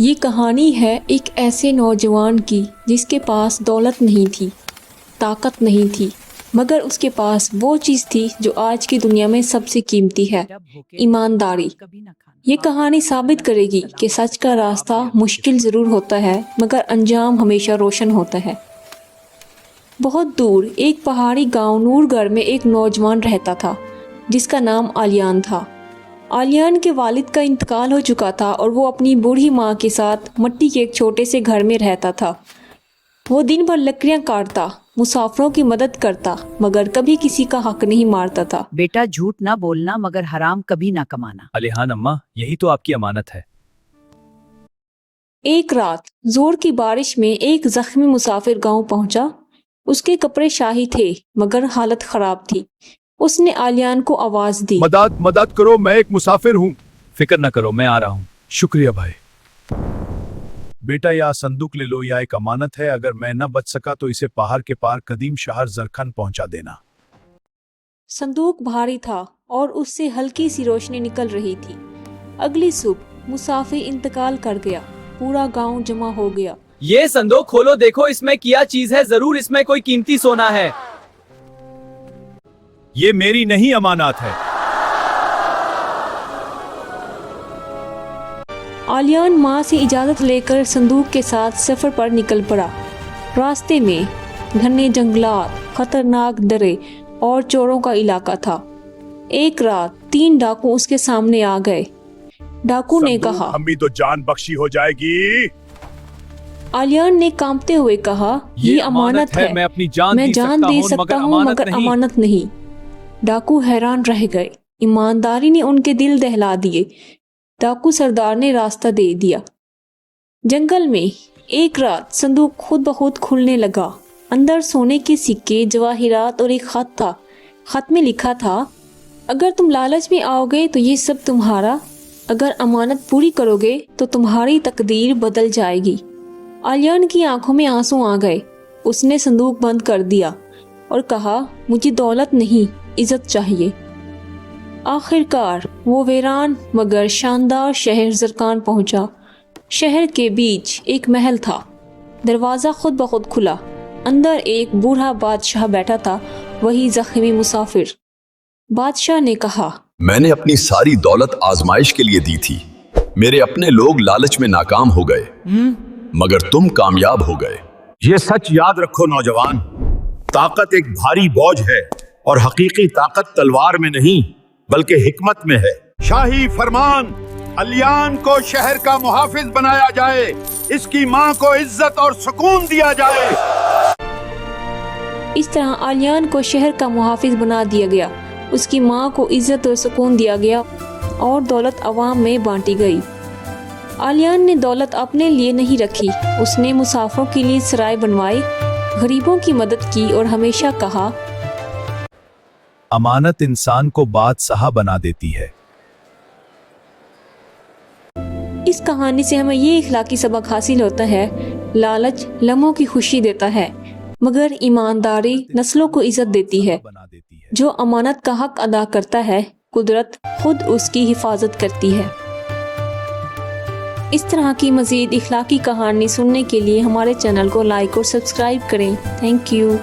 یہ کہانی ہے ایک ایسے نوجوان کی جس کے پاس دولت نہیں تھی، طاقت نہیں تھی، مگر اس کے پاس وہ چیز تھی جو آج کی دنیا میں سب سے قیمتی ہے، ایمانداری۔ یہ کہانی ثابت کرے گی کہ سچ کا راستہ مشکل ضرور ہوتا ہے مگر انجام ہمیشہ روشن ہوتا ہے۔ بہت دور ایک پہاڑی گاؤں نور گڑھ میں ایک نوجوان رہتا تھا جس کا نام آلیان تھا۔ آلیان کے والد کا انتقال ہو چکا تھا اور وہ اپنی بوڑھی ماں کے ساتھ مٹی کے ایک چھوٹے سے گھر میں رہتا تھا۔ وہ دن بھر لکڑیاں کاٹتا، مسافروں کی مدد کرتا، مگر کبھی کسی کا حق نہیں مارتا تھا۔ بیٹا جھوٹ نہ بولنا مگر حرام کبھی نہ کمانا۔ الیحان اماں، یہی تو آپ کی امانت ہے۔ ایک رات زور کی بارش میں ایک زخمی مسافر گاؤں پہنچا۔ اس کے کپڑے شاہی تھے مگر حالت خراب تھی۔ اس نے آلیان کو آواز دی، مدد کرو، میں ایک مسافر ہوں۔ فکر نہ کرو، میں آ رہا ہوں۔ شکریہ بھائی۔ بیٹا یہ صندوق لے لو، یہ ایک امانت ہے، اگر میں نہ بچ سکا تو اسے پہاڑ کے پار قدیم شہر زرخن پہنچا دینا۔ صندوق بھاری تھا اور اس سے ہلکی سی روشنی نکل رہی تھی۔ اگلی صبح مسافر انتقال کر گیا۔ پورا گاؤں جمع ہو گیا۔ یہ صندوق کھولو، دیکھو اس میں کیا چیز ہے، ضرور اس میں کوئی قیمتی سونا ہے۔ یہ میری نہیں امانات ہے۔ آلیان ماں سے اجازت لے کر صندوق کے ساتھ سفر پر نکل پڑا۔ راستے میں گھنے جنگلات، خطرناک درے اور چوروں کا علاقہ تھا۔ ایک رات 3 ڈاکو اس کے سامنے آ گئے۔ ڈاکو نے کہا، ہمیں تو جان بخشی ہو جائے گی۔ آلیان نے کانپتے ہوئے کہا، یہ امانت ہے، میں اپنی جان دے سکتا ہوں مگر امانت نہیں۔ ڈاکو حیران رہ گئے۔ ایمانداری نے ان کے دل دہلا دیے۔ ڈاکو سردار نے راستہ دے دیا۔ جنگل میں ایک رات صندوق خود بخود کھلنے لگا۔ اندر سونے کے سکے، جواہرات اور ایک خط تھا۔ خط میں لکھا تھا، اگر تم لالچ میں آؤ گے تو یہ سب تمہارا، اگر امانت پوری کرو گے تو تمہاری تقدیر بدل جائے گی۔ آلیان کی آنکھوں میں آنسو آ گئے۔ اس نے صندوق بند کر دیا اور کہا، مجھے دولت نہیں، عزت چاہیے۔ آخر کار وہ ویران مگر شاندار شہر زرخان پہنچا۔ شہر کے بیچ ایک محل تھا۔ دروازہ خود بخود کھلا۔ اندر ایک بوڑھا بادشاہ بیٹھا تھا، وہی زخمی مسافر۔ بادشاہ نے کہا، میں نے اپنی ساری دولت آزمائش کے لیے دی تھی۔ میرے اپنے لوگ لالچ میں ناکام ہو گئے مگر تم کامیاب ہو گئے۔ یہ سچ یاد رکھو نوجوان، طاقت ایک بھاری بوجھ ہے اور حقیقی طاقت تلوار میں نہیں بلکہ حکمت میں ہے۔ شاہی فرمان، الیان کو شہر کا محافظ بنایا جائے، اس کی ماں کو عزت اور سکون دیا جائے۔ اس طرح آلیان کو شہر کا محافظ بنا دیا گیا، اس کی ماں کو عزت اور سکون دیا گیا اور دولت عوام میں بانٹی گئی۔ آلیان نے دولت اپنے لیے نہیں رکھی، اس نے مسافروں کے لیے سرائے بنوائے، غریبوں کی مدد کی اور ہمیشہ کہا، امانت انسان کو بادشاہ بنا دیتی ہے۔ اس کہانی سے ہمیں یہ اخلاقی سبق حاصل ہوتا ہے، لالچ لمحوں کی خوشی دیتا ہے مگر ایمانداری نسلوں کو عزت دیتی ہے۔ جو امانت کا حق ادا کرتا ہے، قدرت خود اس کی حفاظت کرتی ہے۔ اس طرح کی مزید اخلاقی کہانی سننے کے لیے ہمارے چینل کو لائک اور سبسکرائب کریں۔ Thank you.